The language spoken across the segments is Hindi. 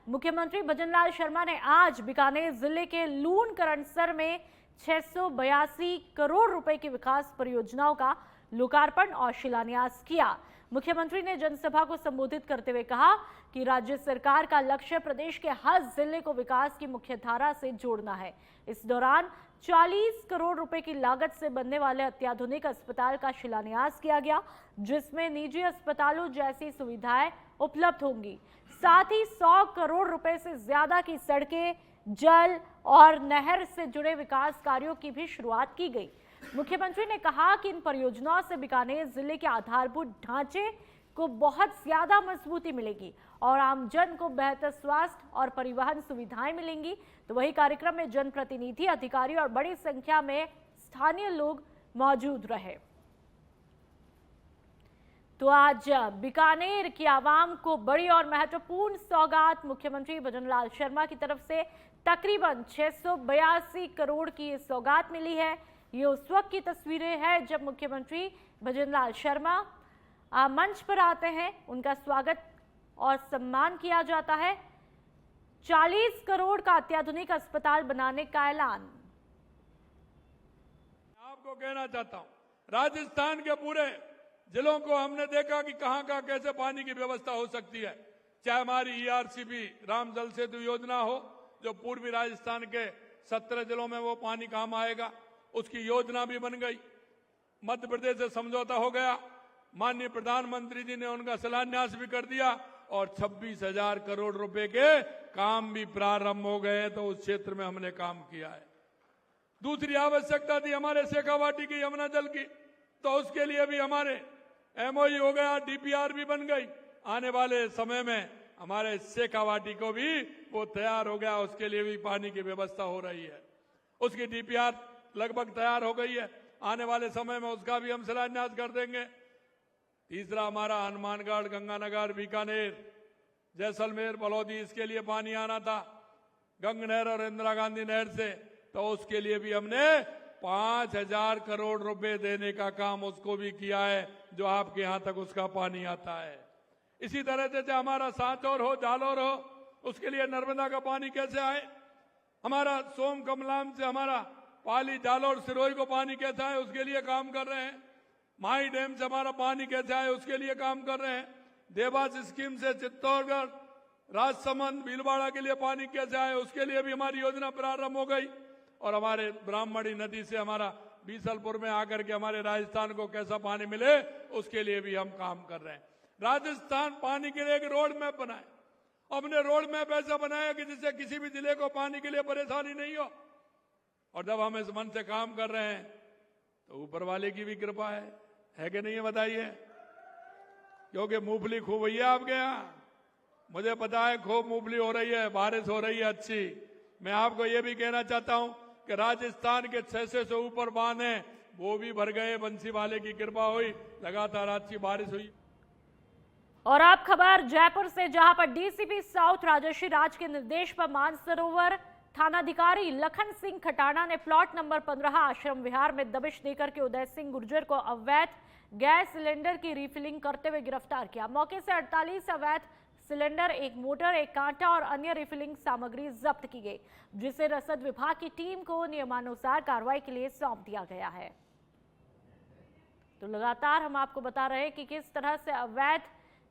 मुख्यमंत्री भजनलाल शर्मा ने आज बीकानेर जिले के लून करंसर में 682 करोड़ रुपए की विकास परियोजनाओं का लोकार्पण और शिलान्यास किया। मुख्यमंत्री ने जनसभा को संबोधित करते हुए कहा कि राज्य सरकार का लक्ष्य प्रदेश के हर जिले को विकास की मुख्यधारा से जोड़ना है। इस दौरान 40 करोड़ रुपए की लागत से बनने वाले अत्याधुनिक अस्पताल का शिलान्यास किया गया, जिसमें निजी अस्पतालों जैसी सुविधाएं उपलब्ध होंगी। साथ ही 100 करोड़ रुपए से ज्यादा की सड़कें, जल और नहर से जुड़े विकास कार्यों की भी शुरुआत की गई। मुख्यमंत्री ने कहा कि इन परियोजनाओं से बीकानेर जिले के आधारभूत ढांचे को बहुत ज्यादा मजबूती मिलेगी और आमजन को बेहतर स्वास्थ्य और परिवहन सुविधाएं मिलेंगी। तो वही कार्यक्रम में जनप्रतिनिधि, अधिकारी और बड़ी संख्या में स्थानीय लोग मौजूद रहे। तो आज बीकानेर की आवाम को बड़ी और महत्वपूर्ण सौगात मुख्यमंत्री भजनलाल शर्मा की तरफ से तकरीबन 682 करोड़ की सौगात मिली है। ये उस वक्त की तस्वीरें हैं जब मुख्यमंत्री भजनलाल शर्मा मंच पर आते हैं, उनका स्वागत और सम्मान किया जाता है। 40 करोड़ का अत्याधुनिक अस्पताल बनाने का ऐलान। आपको कहना चाहता हूं, राजस्थान के पूरे जिलों को हमने देखा कि कहां कैसे पानी की व्यवस्था हो सकती है। चाहे हमारी ईआरसीबी राम जल सेतु योजना हो, जो पूर्वी राजस्थान के 17 जिलों में वो पानी काम आएगा, उसकी योजना भी बन गई। मध्य प्रदेश से समझौता हो गया, माननीय प्रधानमंत्री जी ने उनका शिलान्यास भी कर दिया और 26,000 करोड़ रुपए के काम भी प्रारंभ हो गए। तो उस क्षेत्र में हमने काम किया है। दूसरी आवश्यकता थी हमारे शेखावाटी की यमुना जल की, तो उसके लिए भी हमारे एमओयू हो गया, डीपीआर भी बन गई। आने वाले समय में हमारे शेखावाटी को भी वो तैयार हो गया, उसके लिए भी पानी की व्यवस्था हो रही है। उसकी डीपीआर लगभग तैयार हो गई है, आने वाले समय में उसका भी हम शिलान्यास कर देंगे। तीसरा हमारा हनुमानगढ़, गंगानगर, बीकानेर, जैसलमेर, बलौदी, इसके लिए पानी आना था गंग नहर और इंदिरा गांधी नहर से, तो उसके लिए भी हमने 5,000 करोड़ रुपए देने का काम उसको भी किया है, जो आपके यहां तक उसका पानी आता है। इसी तरह से हमारा सांचौर हो, जालौर हो, उसके लिए नर्मदा का पानी कैसे आए। हमारा सोम कमलाम से हमारा पाली, जालौर, सिरोही को पानी कैसे आए, उसके लिए काम कर रहे हैं। माही डैम से हमारा पानी कैसे आए, उसके लिए काम कर रहे हैं। देवास स्कीम से चित्तौड़गढ़, राजसमंद, भीलवाड़ा के लिए पानी कैसे आए, उसके लिए भी हमारी योजना प्रारंभ हो गई। और हमारे ब्राह्मणी नदी से हमारा बीसलपुर में आकर के हमारे राजस्थान को कैसा पानी मिले, उसके लिए भी हम काम कर रहे हैं। राजस्थान पानी के लिए एक रोड मैप बनाए। हमने रोड मैप ऐसा बनाया कि जिससे किसी भी जिले को पानी के लिए परेशानी नहीं हो। और जब हम इस मन से काम कर रहे हैं तो ऊपर वाले की भी कृपा है कि नहीं है, बताइए। क्योंकि मूंगफली खूब हुई है आपके यहाँ, मुझे पता है खूब मूंगफली हो रही है, बारिश हो रही है अच्छी। मैं आपको ये भी कहना चाहता हूं कि राजस्थान के 600 से ऊपर बांध हैं, वो भी भर गए। बंसी वाले की कृपा हुई, लगातार अच्छी बारिश हुई। और अब खबर जयपुर से, जहां पर डीसीपी साउथ राजर्षि राज के निर्देश पर मानसरोवर थानाधिकारी लखन सिंह खटाना ने प्लॉट नंबर 15 आश्रम विहार में दबिश देकर के उदय सिंह गुर्जर को अवैध गैस सिलेंडर की रिफिलिंग करते हुए गिरफ्तार किया। मौके से 48 अवैध सिलेंडर, एक मोटर, एक कांटा और अन्य रिफिलिंग सामग्री जब्त की गई, जिसे रसद विभाग की टीम को नियमानुसार कार्रवाई के लिए सौंप दिया गया है। तो लगातार हम आपको बता रहे हैं कि किस तरह से अवैध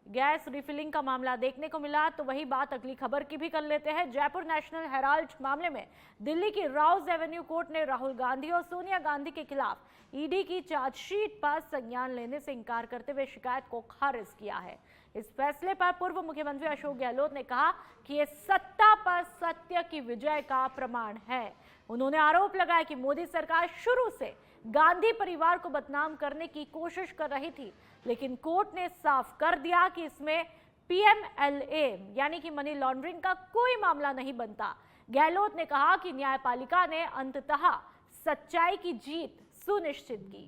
गैस रिफिलिंग का मामला देखने को मिला। तो वही बात अगली खबर की भी कर लेते हैं। जयपुर नेशनल हेराल्ड मामले में दिल्ली की राउज एवेन्यू कोर्ट ने राहुल गांधी और सोनिया गांधी के खिलाफ ईडी की चार्जशीट पर संज्ञान लेने से इनकार करते हुए शिकायत को खारिज किया है। इस फैसले पर पूर्व मुख्यमंत्री अशोक गहलोत ने कहा कि यह सत्ता पर सत्य की विजय का प्रमाण है। उन्होंने आरोप लगाया कि मोदी सरकार शुरू से गांधी परिवार को बदनाम करने की कोशिश कर रही थी, लेकिन कोर्ट ने साफ कर दिया कि इसमें पीएमएलए यानी कि मनी लॉन्ड्रिंग का कोई मामला नहीं बनता। गहलोत ने कहा कि न्यायपालिका ने अंततः सच्चाई की जीत सुनिश्चित की।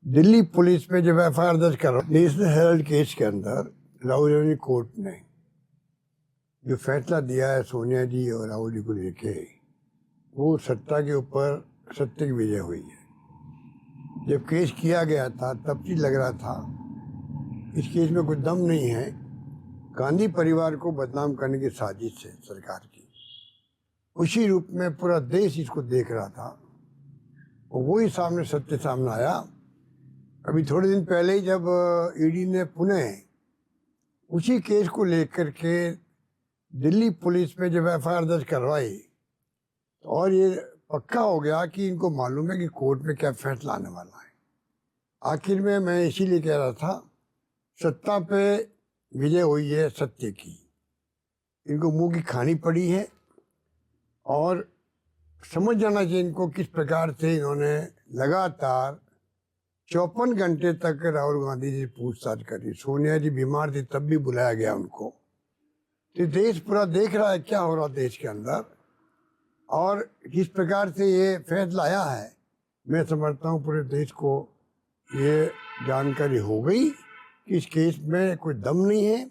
दिल्ली पुलिस पे जब एफआईआर दर्ज करा, नेशनल हेराल्ड केस के अंदर राहुल गांधी कोर्ट ने जो फैसला दिया है सोनिया जी और राहुल जी को लेके, वो सत्ता के ऊपर सत्य की विजय हुई है। जब केस किया गया था तब भी लग रहा था इस केस में कोई दम नहीं है। गांधी परिवार को बदनाम करने की साजिश है सरकार की। उसी रूप में पूरा देश इसको देख रहा था और वही सत्य सामने आया। अभी थोड़े दिन पहले ही जब ईडी ने पुनः उसी केस को लेकर के दिल्ली पुलिस में जब एफआईआर दर्ज करवाई और ये पक्का हो गया कि इनको मालूम है कि कोर्ट में क्या फैसला आने वाला है। आखिर में मैं इसीलिए कह रहा था, सत्ता पे विजय हुई है सत्य की। इनको मुंह की खानी पड़ी है और समझ जाना चाहिए इनको किस प्रकार से इन्होंने लगातार 54 घंटे तक राहुल गांधी जी पूछताछ करी। सोनिया जी बीमार थी तब भी बुलाया गया उनको। तो देश पूरा देख रहा है क्या हो रहा देश के अंदर और किस प्रकार से ये फैसला आया है। मैं समझता हूँ पूरे देश को ये जानकारी हो गई कि इस केस में कोई दम नहीं है।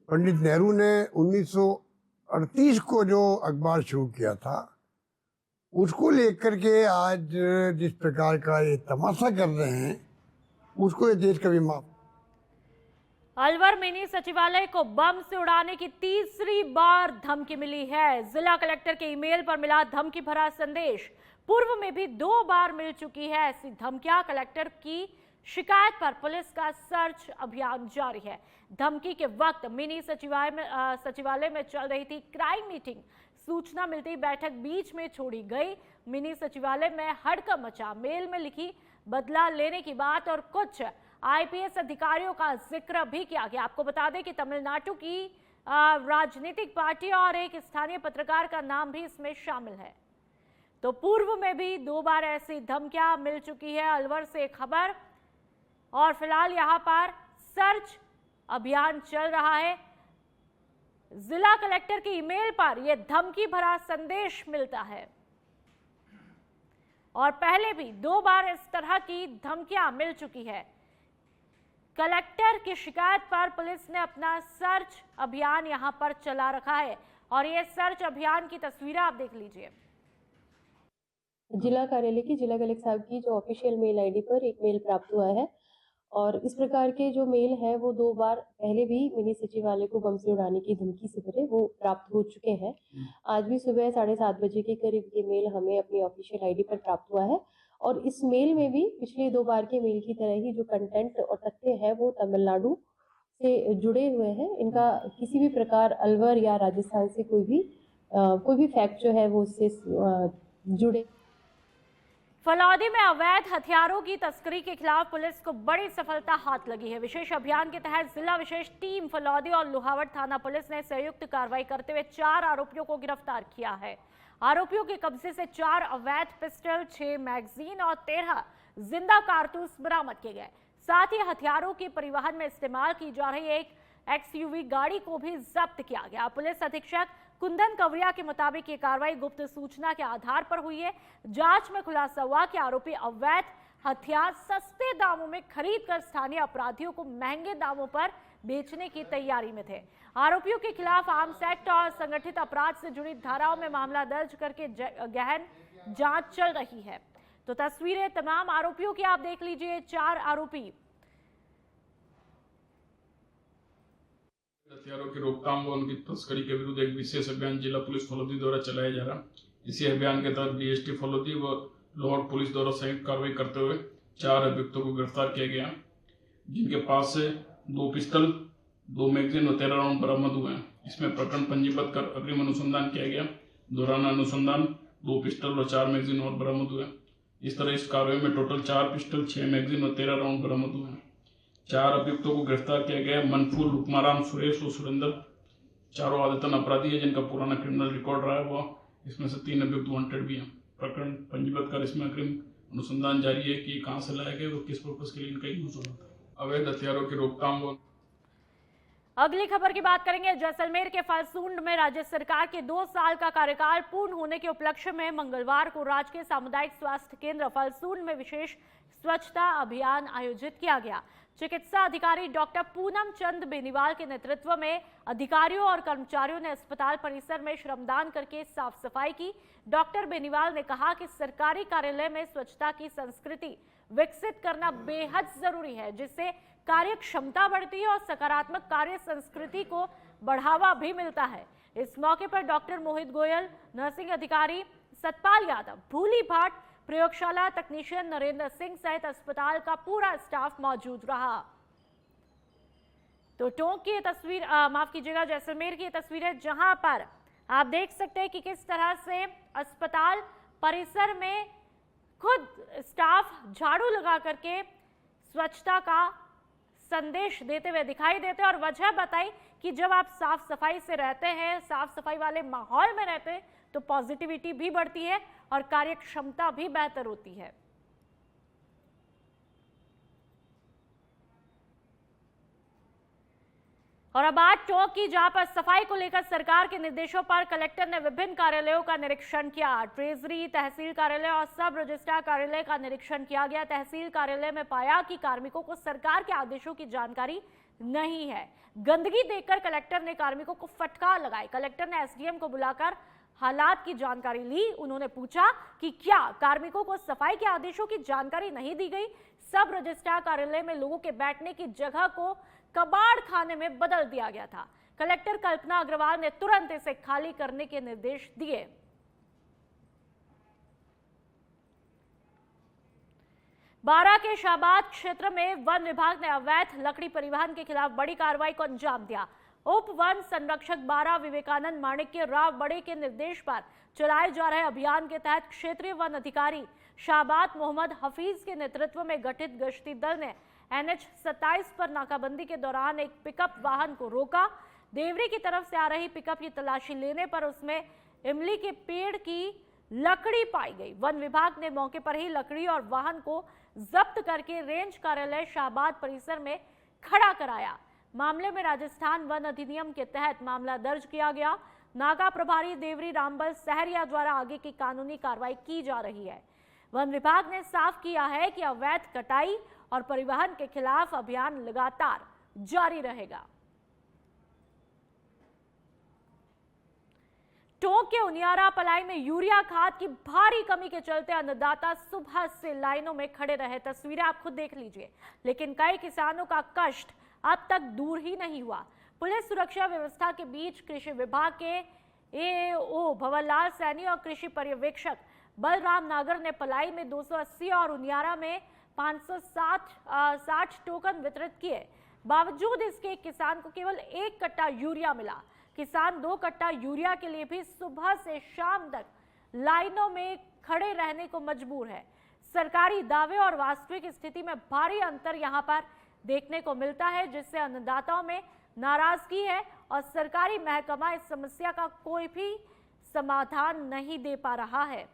पंडित नेहरू ने 1938 को जो अखबार शुरू किया था उसको लेकर के आज जिस प्रकार का ये तमाशा कर रहे हैं उसको ये देश कभी माफ। अलवर मिनी सचिवालय को बम से उड़ाने की तीसरी बार धमकी मिली है। जिला कलेक्टर के ईमेल पर मिला धमकी भरा संदेश। पूर्व में भी 2 बार मिल चुकी है ऐसी धमकियां। कलेक्टर की शिकायत पर पुलिस का सर्च अभियान जारी है। धमकी के वक्त मिनी सचिवालय में चल रही थी क्राइम मीटिंग। सूचना मिलती बैठक बीच में छोड़ी गई। मिनी सचिवालय में हड़कंप मचा। मेल में लिखी बदला लेने की बात और कुछ आईपीएस अधिकारियों का जिक्र भी किया गया। आपको बता दें कि तमिलनाडु की राजनीतिक पार्टी और एक स्थानीय पत्रकार का नाम भी इसमें शामिल है। तो पूर्व में भी 2 बार ऐसी धमकियां मिल चुकी है। अलवर से खबर और फिलहाल यहां पर सर्च अभियान चल रहा है। जिला कलेक्टर के ईमेल पर यह धमकी भरा संदेश मिलता है और पहले भी 2 बार इस तरह की धमकियां मिल चुकी है। कलेक्टर की शिकायत पर पुलिस ने अपना सर्च अभियान यहां पर चला रखा है और ये सर्च अभियान की तस्वीरें आप देख लीजिए। जिला कार्यालय की जिला कलेक्टर साहब की जो ऑफिशियल मेल आईडी पर एक मेल प्राप्त हुआ है और इस प्रकार के जो मेल है वो 2 बार पहले भी मिनी सचिवालय को बम से उड़ाने की धमकी से भरे वो प्राप्त हो चुके हैं। आज भी सुबह 7:30 बजे के करीब ये मेल हमें अपनी ऑफिशियल आईडी पर प्राप्त हुआ है और इस मेल में भी पिछले 2 बार के मेल की तरह ही जो कंटेंट और तथ्य है वो तमिलनाडु से जुड़े हुए हैं। इनका किसी भी प्रकार अलवर या राजस्थान से कोई भी फैक्ट जो है वो उससे जुड़े। फलौदी में अवैध हथियारों की तस्करी के खिलाफ पुलिस को बड़ी सफलता हाथ लगी है। विशेष अभियान के तहत जिला विशेष टीम फलौदी और लोहावट थाना पुलिस ने संयुक्त कार्रवाई करते हुए 4 आरोपियों को गिरफ्तार किया है। आरोपियों के कब्जे से 4 अवैध पिस्टल, 6 मैगजीन और 13 जिंदा कारतूस बरामद किए गए। साथ ही हथियारों के परिवहन में इस्तेमाल की जा रही एक एक्सयूवी गाड़ी को भी जब्त किया गया। पुलिस अधीक्षक कुंदन कवरिया के मुताबिक ये कार्रवाई गुप्त सूचना के आधार पर हुई है। जांच में खुलासा हुआ कि आरोपी अवैध हथियार सस्ते दामों में खरीदकर स्थानीय अपराधियों को महंगे दामों पर बेचने की तैयारी में थे। आरोपियों के खिलाफ आर्म्स एक्ट और संगठित अपराध से जुड़ी धाराओं में मामला दर्ज करके गहन जांच चल रही है। तो तस्वीरें तमाम आरोपियों की आप देख लीजिए। 4 आरोपी हथियारों की रोकथाम व उनकी तस्करी के विरुद्ध एक विशेष अभियान जिला पुलिस फलौदी द्वारा चलाया जा रहा। इसी अभियान के तहत डीएसटी फलौदी व लाहौर पुलिस द्वारा संयुक्त कार्रवाई करते हुए 4 अभियुक्तों को गिरफ्तार किया गया, जिनके पास से 2 पिस्टल, 2 मैगजीन और 13 राउंड बरामद हुए हैं। इसमें प्रकरण पंजीबद्ध कर अग्रिम अनुसंधान किया गया। दौरान अनुसंधान 2 पिस्टल और 4 मैगजीन और बरामद हुए। इस तरह इस कार्रवाई में टोटल 4 पिस्टल, 6 मैगजीन और 13 राउंड बरामद हुए हैं। 4 अभियुक्तों को गिरफ्तार किया गया। मनफूल, हुक्माराम, सुरेश और सुरेंद्र चारों आदतन अपराधी है जिनका पुराना क्रिमिनल रिकॉर्ड रहा हुआ। इसमें से 3 अभियुक्त वांटेड भी हैं। प्रकरण पंजीबद्ध कर इसमें अग्रिम अनुसंधान जारी है कि कहां से लाया गया और किस पर्पज के लिए इनका यूज होना था। अवैध हथियारों की रोकथाम व अगली खबर की बात करेंगे। जैसलमेर के फलसूंड में राज्य सरकार के 2 साल का कार्यकाल पूर्ण होने के उपलक्ष्य में मंगलवार को राजकीय सामुदायिक स्वास्थ्य केंद्र फलसूंड में विशेष स्वच्छता अभियान आयोजित किया गया। चिकित्सा अधिकारी डॉक्टर पूनम चंद बेनीवाल के नेतृत्व में अधिकारियों और कर्मचारियों ने अस्पताल परिसर में श्रमदान करके साफ सफाई की। डॉक्टर बेनीवाल ने कहा कि सरकारी कार्यालय में स्वच्छता की संस्कृति विकसित करना बेहद जरूरी है, जिससे कार्य क्षमता बढ़ती है और सकारात्मक कार्य संस्कृति को बढ़ावा भी मिलता है। इस मौके पर डॉक्टर मोहित गोयल, नर्सिंग अधिकारी सतपाल यादव, भूली भाट, प्रयोगशाला तकनीशियन नरेंद्र सिंह सहित अस्पताल का पूरा स्टाफ मौजूद रहा। तो टोंक की ये तस्वीर, माफ कीजिएगा, जैसलमेर की ये तस्वीर है, जहां पर आप देख सकते हैं कि किस तरह से अस्पताल परिसर में खुद स्टाफ झाड़ू लगा करके स्वच्छता का संदेश देते हुए दिखाई देते हैं और वजह बताई कि जब आप साफ सफाई से रहते हैं, साफ सफाई वाले माहौल में रहते हैं, तो पॉजिटिविटी भी बढ़ती है और कार्य क्षमता भी बेहतर होती है। और अब बात टोंक की, जहां पर सफाई को लेकर सरकार के निर्देशों पर कलेक्टर ने विभिन्न कार्यालयों का निरीक्षण किया। ट्रेजरी, तहसील कार्यालय और सब रजिस्ट्रार कार्यालय का निरीक्षण किया गया। तहसील कार्यालय में पाया कि कार्मिकों को सरकार के आदेशों की जानकारी नहीं है। गंदगी देखकर कलेक्टर ने कार्मिकों को फटकार लगाई। कलेक्टर ने एसडीएम को बुलाकर हालात की जानकारी ली। उन्होंने पूछा कि क्या कार्मिकों को सफाई के आदेशों की जानकारी नहीं दी गई। सब रजिस्ट्रार कार्यालय में लोगों के बैठने की जगह को कबाड़ खाने में बदल दिया गया था। कलेक्टर कल्पना अग्रवाल ने तुरंत इसे खाली करने के निर्देश दिए। बारां के शाहबाद क्षेत्र में वन विभाग ने अवैध लकड़ी परिवहन के खिलाफ बड़ी कार्रवाई को अंजाम दिया। उप वन संरक्षक बारां विवेकानंद माणिक्य राव बड़े के निर्देश पर चलाए जा रहे अभियान के तहत क्षेत्रीय वन अधिकारी शाहबाद मोहम्मद हफीज के नेतृत्व में गठित गश्ती दल ने NH 27 पर नाकाबंदी के दौरान एक पिकअप वाहन को रोका। देवरी की तरफ से आ रही पिकअप की तलाशी लेने पर उसमें इमली के पेड़ की लकड़ी पाई गई। वन विभाग ने मौके पर ही लकड़ी और वाहन को जब्त करके रेंज कार्यालय शाहबाद परिसर में खड़ा कराया। मामले में राजस्थान वन अधिनियम के तहत मामला दर्ज किया गया। नागा प्रभारी देवरी रामबल सहरिया द्वारा आगे की कानूनी कार्रवाई की जा रही है। वन विभाग ने साफ किया है कि अवैध कटाई और परिवहन के खिलाफ अभियान लगातार जारी रहेगा। टोंक के उनियारा पलाई में यूरिया खाद की भारी कमी के चलते अन्नदाता सुबह से लाइनों में खड़े रहे। तस्वीरें आप खुद देख लीजिए। लेकिन कई किसानों का कष्ट अब तक दूर ही नहीं हुआ। पुलिस सुरक्षा व्यवस्था के बीच कृषि विभाग के AAO भंवरलाल सैनी और कृषि पर्यवेक्षक बलराम नागर ने पलाई में 280 और उनियारा में 560 टोकन वितरित किए। बावजूद इसके किसान को केवल 1 कट्टा यूरिया मिला। किसान 2 कट्टा यूरिया के लिए भी सुबह से शाम तक लाइनों में खड़े रहने को मजबूर है। सरकारी दावे और वास्तविक स्थिति में भारी अंतर यहां पर देखने को मिलता है, जिससे अन्नदाताओं में नाराजगी है और सरकारी महकमा इस समस्या का कोई भी समाधान नहीं दे पा रहा है।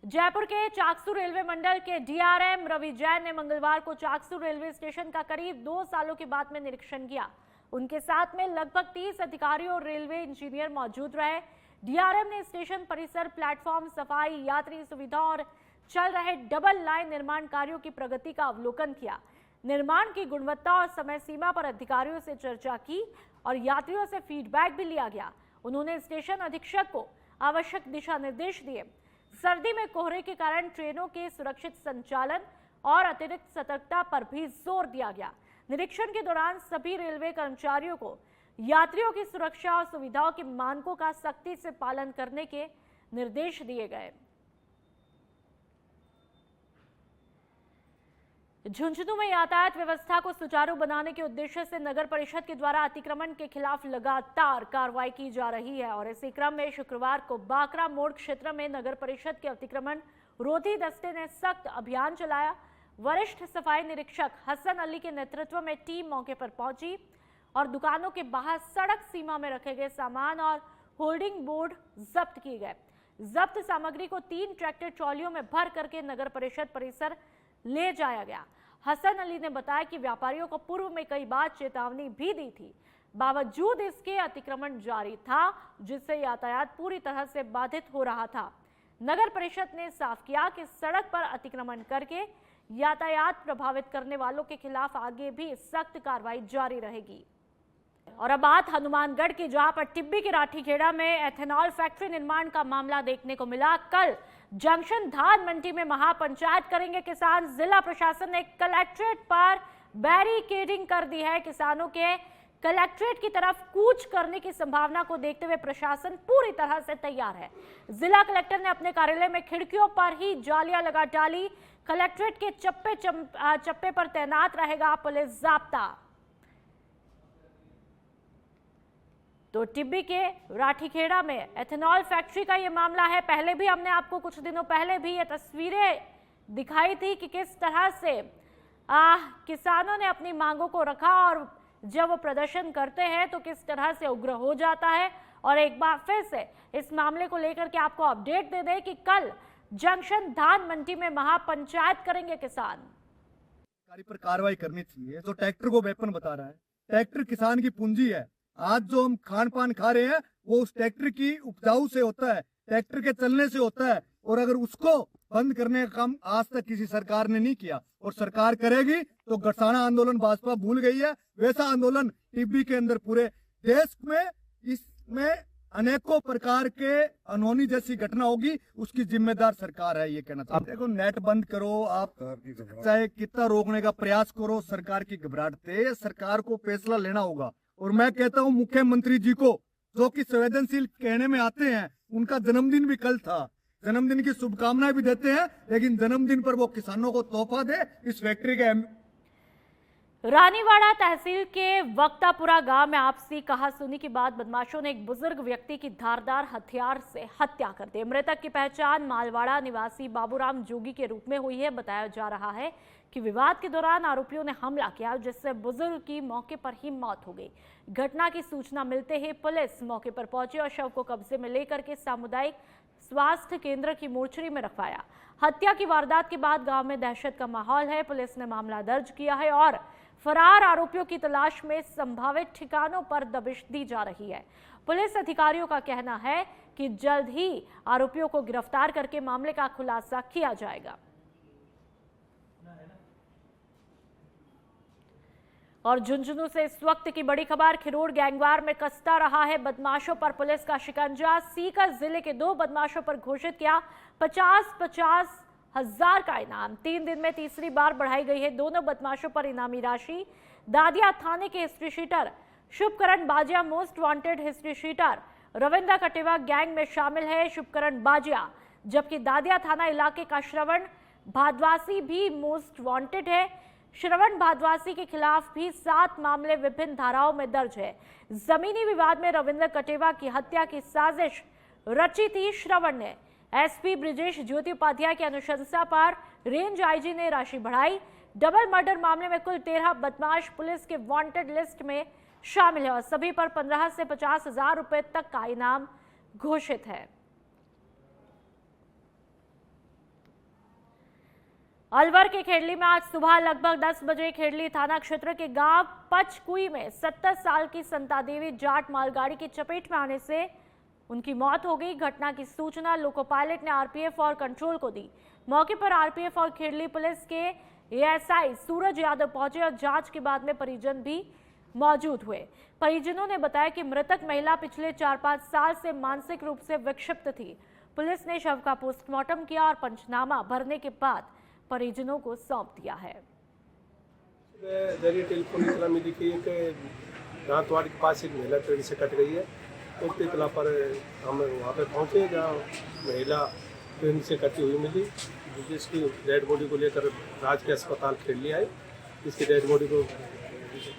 जयपुर के चाकसू रेलवे मंडल के DRM रवि जैन ने मंगलवार को चाकसू रेलवे स्टेशन का करीब 2 सालों के बाद में निरीक्षण किया। उनके साथ में लगभग 30 अधिकारी और रेलवे इंजीनियर मौजूद रहे। DRM ने स्टेशन परिसर, प्लेटफॉर्म सफाई, यात्री सुविधा और चल रहे डबल लाइन निर्माण कार्यों की प्रगति का अवलोकन किया। निर्माण की गुणवत्ता और समय सीमा पर अधिकारियों से चर्चा की और यात्रियों से फीडबैक भी लिया गया। उन्होंने स्टेशन अधीक्षक को आवश्यक दिशा निर्देश दिए। सर्दी में कोहरे के कारण ट्रेनों के सुरक्षित संचालन और अतिरिक्त सतर्कता पर भी जोर दिया गया। निरीक्षण के दौरान सभी रेलवे कर्मचारियों को यात्रियों की सुरक्षा और सुविधाओं के मानकों का सख्ती से पालन करने के निर्देश दिए गए। झुंझुनू में यातायात व्यवस्था को सुचारू बनाने के उद्देश्य से नगर परिषद के द्वारा अतिक्रमण के खिलाफ लगातार कार्रवाई की जा रही है और इसी क्रम में शुक्रवार को बाकरा मोड़ क्षेत्र में नगर परिषद के अतिक्रमण रोधी दस्ते ने सख्त अभियान चलाया। वरिष्ठ सफाई निरीक्षक हसन अली के नेतृत्व में टीम मौके पर पहुंची और दुकानों के बाहर सड़क सीमा में रखे गए सामान और होल्डिंग बोर्ड जब्त किए गए। जब्त सामग्री को 3 ट्रैक्टर ट्रॉलियों में भर करके नगर परिषद परिसर ले जाया गया। हसन अली ने बताया कि व्यापारियों को पूर्व में कई बार चेतावनी भी दी थी, बावजूद इसके अतिक्रमण जारी था, जिससे यातायात पूरी तरह से बाधित हो रहा था। नगर परिषद ने साफ किया कि सड़क पर अतिक्रमण करके यातायात प्रभावित करने वालों के खिलाफ आगे भी सख्त कार्रवाई जारी रहेगी। और अब बात हनुमानगढ़ की, जहां पर टिब्बी के राठीखेड़ा में एथेनॉल फैक्ट्री निर्माण का मामला देखने को मिला। कल जंक्शन धान मंडी में महापंचायत करेंगे किसान। जिला प्रशासन ने कलेक्ट्रेट पर बैरिकेडिंग कर दी है। किसानों के कलेक्ट्रेट की तरफ कूच करने की संभावना को देखते हुए प्रशासन पूरी तरह से तैयार है। जिला कलेक्टर ने अपने कार्यालय में खिड़कियों पर ही जालियां लगा डाली। कलेक्ट्रेट के चप्पे पर तैनात रहेगा पुलिस जाब्ता। तो टिब्बी के राठीखेड़ा में एथेनॉल फैक्ट्री का ये मामला है। पहले भी हमने आपको कुछ दिनों पहले भी ये तस्वीरें दिखाई थी कि किस तरह से किसानों ने अपनी मांगों को रखा और जब वो प्रदर्शन करते हैं तो किस तरह से उग्र हो जाता है। और एक बार फिर से इस मामले को लेकर के आपको अपडेट दे दें कि कल जंक्शन धान मंडी में महापंचायत करेंगे किसान। पर कार्रवाई करनी चाहिए। जो ट्रैक्टर को वेपन बता रहा है, ट्रैक्टर किसान की पूंजी है। आज जो हम खान पान खा रहे हैं वो उस ट्रैक्टर की उपजाऊ से होता है, ट्रैक्टर के चलने से होता है। और अगर उसको बंद करने का काम आज तक किसी सरकार ने नहीं किया और सरकार करेगी तो गरसाना आंदोलन भाजपा भूल गई है, वैसा आंदोलन टिब्बी के अंदर पूरे देश में इसमें अनेकों प्रकार के अनहोनी जैसी घटना होगी, उसकी जिम्मेदार सरकार है। ये कहना चाहते देखो, नेट बंद करो, आप चाहे कितना रोकने का प्रयास करो, सरकार की घबराहट से सरकार को फैसला लेना होगा। और मैं कहता हूँ मुख्यमंत्री जी को, जो कि संवेदनशील कहने में आते हैं, उनका जन्मदिन भी कल था, जन्मदिन की शुभकामनाएं भी देते हैं, लेकिन जन्मदिन पर वो किसानों को तोहफा दे इस फैक्ट्री के। रानीवाड़ा तहसील के वक्तापुरा गांव में आपसी कहासुनी के बाद बदमाशों ने एक बुजुर्ग व्यक्ति की धारदार हथियार से हत्या कर दी। मृतक की पहचान मालवाड़ा निवासी बाबूराम जोगी के रूप में हुई है। बताया जा रहा है कि विवाद के दौरान आरोपियों ने हमला किया, जिससे बुजुर्ग की मौके पर ही मौत हो गई। घटना की सूचना मिलते ही पुलिस मौके पर पहुंची और शव को कब्जे में लेकर के सामुदायिक स्वास्थ्य केंद्र की मोर्चरी में रखवाया। हत्या की वारदात के बाद गांव में दहशत का माहौल है। पुलिस ने मामला दर्ज किया है और फरार आरोपियों की तलाश में संभावित ठिकानों पर दबिश दी जा रही है। पुलिस अधिकारियों का कहना है कि जल्द ही आरोपियों को गिरफ्तार करके मामले का खुलासा किया जाएगा। और झुंझुनू से इस वक्त की बड़ी खबर, खिरोड़ गैंगवार में कसता रहा है बदमाशों पर पुलिस का शिकंजा। सीकर जिले के 2 बदमाशों पर घोषित किया 50-50 हजार का इनाम। 3 दिन में तीसरी बार बढ़ाई गई है दोनों बदमाशों पर इनामी राशि। दादिया थाने के history sheeter Shubhkaran Bajiya most wanted history sheeter Ravindra Kateva gang में शामिल है। शुभकरण बाजिया, जबकि दादिया थाना इलाके का श्रवण भादवासी भी मोस्ट वांटेड है। श्रवण भादवासी के खिलाफ भी 7 मामले विभिन्न धाराओं में दर्ज है। जमीनी विवाद में रविंद्र कटेवा की हत्या की साजिश रची थी श्रवण ने। एसपी ब्रिजेश ज्योति उपाध्याय की अनुशंसा पर रेंज आईजी ने राशि बढ़ाई। डबल मर्डर मामले में कुल 13 बदमाश पुलिस के वांटेड लिस्ट में शामिल है और सभी पर 15 से 50 हजार रुपए तक का इनाम घोषित है। अलवर के खेड़ली में आज सुबह लगभग 10 बजे खेड़ली थाना क्षेत्र के गांव पचकुई में 70 साल की संता देवी जाट मालगाड़ी की चपेट में आने से उनकी मौत हो गई। घटना की सूचना लोको पायलट ने आरपीएफ और कंट्रोल को दी। मौके पर आरपीएफ और खेड़ली पुलिस के एएसआई सूरज यादव पहुंचे और जांच के बाद में परिजन भी मौजूद हुए। परिजनों ने बताया कि मृतक महिला पिछले 4-5 साल से मानसिक रूप से विक्षिप्त थी। पुलिस ने शव का पोस्टमार्टम किया और पंचनामा भरने के बाद परिजनों को सौंप दिया है। टेलीफोन इतला मिली कि एक दांतवाड़ के पास एक महिला पेड़ से कट गई है। उस इतला पर हम वहाँ पे पहुँचे जहाँ महिला पेड़ से कटी हुई मिली, जिसकी डेड बॉडी को लेकर राज के अस्पताल खेड़ली आई। इसकी डेड बॉडी को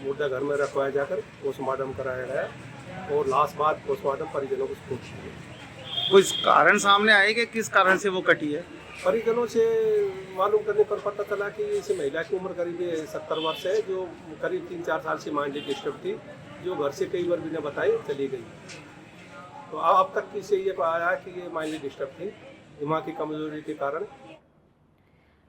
मुर्दा घर में रखवाया जाकर पोस्टमार्टम कराया गया और लास्ट बाद पोस्टमार्टम परिजनों को सौंप दिया। कुछ कारण सामने आए कि किस कारण से वो कटी है? परिजनों से मालूम करने पर पता चला कि इस महिला की उम्र करीब 70 वर्ष है, जो करीब 3-4 साल से माइंडली डिस्टर्ब थी, जो घर से कई बार बिना बताए चली गई। तो अब तक किसे ये आया कि ये माइंडली डिस्टर्ब थी दिमाग की कमजोरी के कारण।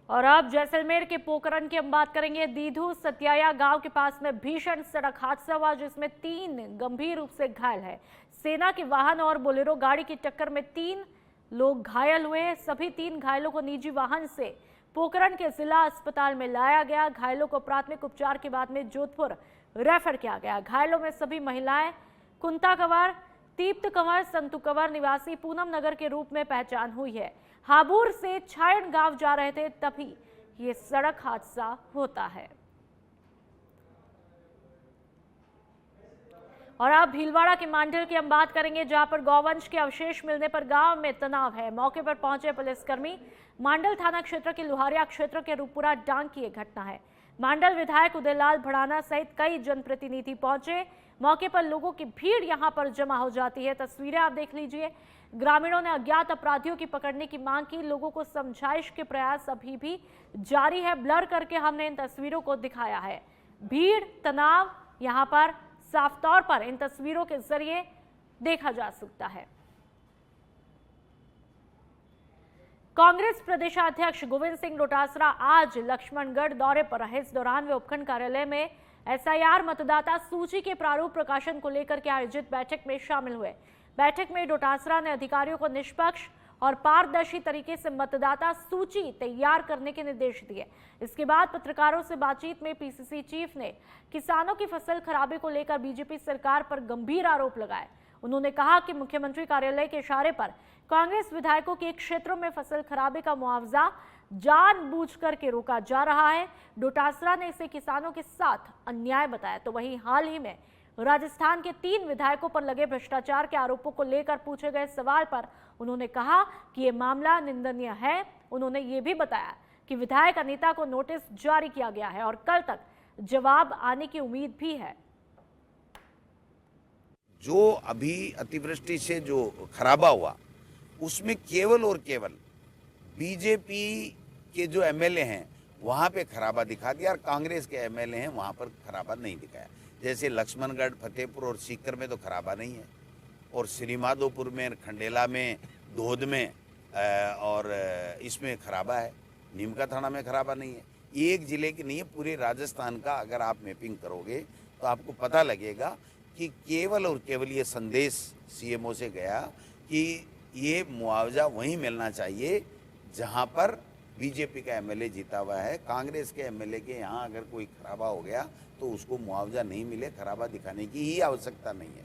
और अब जैसलमेर के पोखरण की हम बात करेंगे। दीधू सत्याया गांव के पास में भीषण सड़क हादसा हुआ, जिसमें 3 गंभीर रूप से घायल है। सेना के वाहन और बोलेरो गाड़ी की टक्कर में 3 लोग घायल हुए। सभी 3 घायलों को निजी वाहन से पोखरण के जिला अस्पताल में लाया गया। घायलों को प्राथमिक उपचार के बाद में जोधपुर रेफर किया गया। घायलों में सभी महिलाएं कुंता कंवर, दीप्त कंवर, संतु कंवर निवासी पूनम नगर के रूप में पहचान हुई है। हाबूर से छायण गांव जा रहे थे तभी ये सड़क हादसा होता है। और अब भीलवाड़ा के मांडल की हम बात करेंगे, जहां पर गौवंश के अवशेष मिलने पर गांव में तनाव है। मौके पर पहुंचे पुलिसकर्मी। मांडल थाना क्षेत्र के लुहारिया क्षेत्र के रूपपुरा डांग की एक घटना है। मांडल विधायक उदयलाल भड़ाना सहित कई जनप्रतिनिधि पहुंचे। मौके पर लोगों की भीड़ यहां पर जमा हो जाती है। तस्वीरें आप देख लीजिए। ग्रामीणों ने अज्ञात अपराधियों की पकड़ने की मांग की। लोगों को समझाइश के प्रयास अभी भी जारी है। ब्लर करके हमने इन तस्वीरों को दिखाया है। भीड़, तनाव यहां पर साफ तौर पर इन तस्वीरों के जरिए देखा जा सकता है। कांग्रेस प्रदेशाध्यक्ष गोविंद सिंह डोटासरा आज लक्ष्मणगढ़ दौरे पर रहे। इस दौरान वे उपखंड कार्यालय में एसआईआर मतदाता सूची के प्रारूप प्रकाशन को लेकर के आयोजित बैठक में शामिल हुए। बैठक में डोटासरा ने अधिकारियों को निष्पक्ष और पारदर्शी तरीके से मतदाता सूची तैयार करने के निर्देश दिए। इसके बाद पत्रकारों से बातचीत में पीसीसी चीफ ने किसानों की फसल खराबे को लेकर बीजेपी सरकार पर गंभीर आरोप लगाए। उन्होंने कहा कि मुख्यमंत्री कार्यालय के इशारे पर कांग्रेस विधायकों के क्षेत्रों में फसल खराबे का मुआवजा जानबूझकर के रोका जा रहा है। डोटासरा ने इसे किसानों के साथ अन्याय बताया। तो वहीं हाल ही में राजस्थान के 3 विधायकों पर लगे भ्रष्टाचार के आरोपों को लेकर पूछे गए सवाल पर उन्होंने कहा कि ये मामला निंदनीय है। उन्होंने ये भी बताया कि विधायक अनीता को नोटिस जारी किया गया है और कल तक जवाब आने की उम्मीद भी है। जो अभी अतिवृष्टि से जो खराबा हुआ उसमें केवल और केवल बीजेपी के जो एमएलए हैं वहाँ पे खराबा दिखा दिया और कांग्रेस के एमएलए हैं वहाँ पर खराबा नहीं दिखाया। जैसे लक्ष्मणगढ़, फतेहपुर और सीकर में तो खराबा नहीं है, और श्रीमाधोपुर में, खंडेला में, धोध में और इसमें खराबा है। नीमका थाना में खराबा नहीं है। एक जिले की नहीं है, पूरे राजस्थान का अगर आप मैपिंग करोगे तो आपको पता लगेगा कि केवल और केवल ये संदेश सीएमओ से गया कि ये मुआवजा वहीं मिलना चाहिए जहां पर बीजेपी का एमएलए जीता हुआ है। कांग्रेस के एमएलए के यहाँ अगर कोई खराबा हो गया तो उसको मुआवजा नहीं मिले, खराबा दिखाने की ही आवश्यकता नहीं है।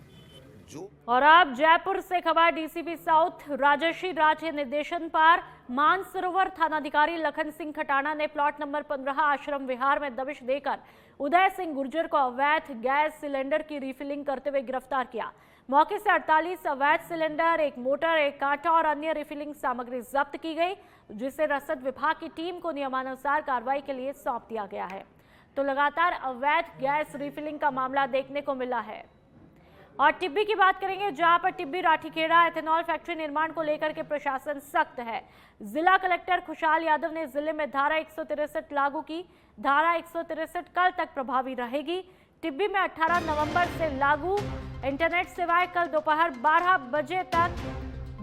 और अब जयपुर से खबर, डीसीपी साउथ राजर्षि राज के निर्देशन पर मानसरोवर थानाधिकारी लखन सिंह खटाना ने प्लॉट नंबर 15 आश्रम विहार में दबिश देकर उदय सिंह गुर्जर को अवैध गैस सिलेंडर की रिफिलिंग करते हुए गिरफ्तार किया। मौके से 48 अवैध सिलेंडर, एक मोटर, एक कांटा और अन्य रिफिलिंग सामग्री जब्त की गई, जिसे रसद विभाग की टीम को नियमानुसार कार्रवाई के लिए सौंप दिया गया है। तो लगातार अवैध गैस रिफिलिंग का मामला देखने को मिला है। और टिब्बी की बात करेंगे, जहां पर टिब्बी राठीखेड़ा एथेनॉल फैक्ट्री निर्माण को लेकर के प्रशासन सख्त है। जिला कलेक्टर खुशहाल यादव ने जिले में धारा 163 लागू की। धारा 163 कल तक प्रभावी रहेगी। टिब्बी में 18 नवंबर से लागू इंटरनेट सेवाएं कल दोपहर 12 बजे तक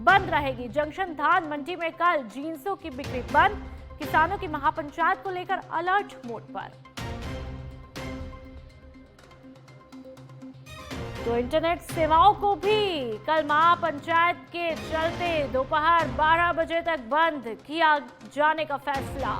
बंद रहेगी। जंक्शन धान मंडी में कल जींसों की बिक्री बंद। किसानों की महापंचायत को लेकर अलर्ट मोड पर। तो इंटरनेट सेवाओं को भी कल महापंचायत के चलते दोपहर 12 बजे तक बंद किया जाने का फैसला।